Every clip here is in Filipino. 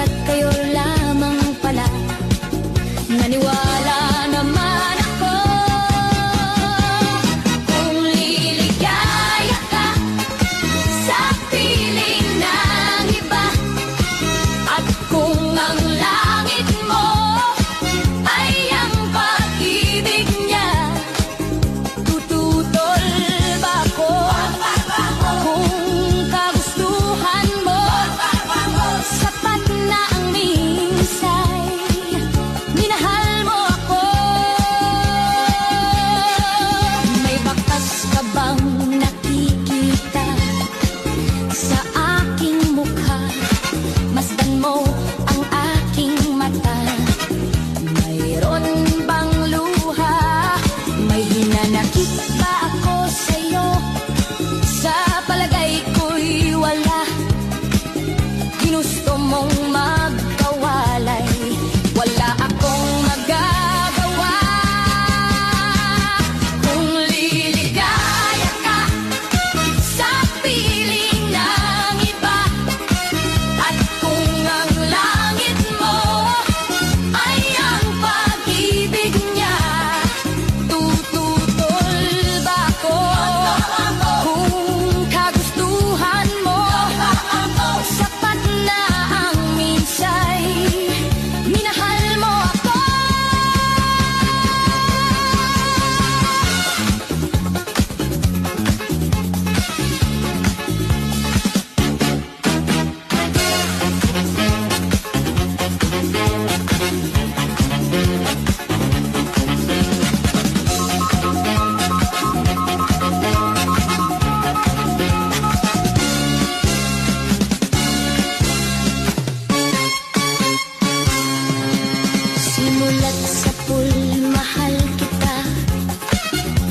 Pagkat kayo lamang pala, naniwala naman ako. Kung liligaya ka sa piling ng iba, at kung ang langit mo ay ang pag-ibig niya, tututol ba ako? Kung kagustuhan mo, sapat na ang minsay, minahal mo ako. May bakas ka bang nakikita sa aking mukha? Masdan mo ang aking mata. Mayroon bang luha? May hinanakit ba ako sa'yo? Sa palagay ko'y wala. Ginusto mong magkawalay, wala akong magagawa. Kung liligaya ka sa piling ng iba, at kung ang langit mo ay ang pag-ibig niya, tututol ba ako? Kung kagustuhan mo, sapat na ang minsay, minahal mo ako. Simulat sa pool, mahal kita.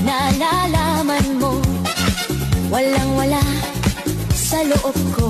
Nalalaman mo, walang-wala sa loob ko.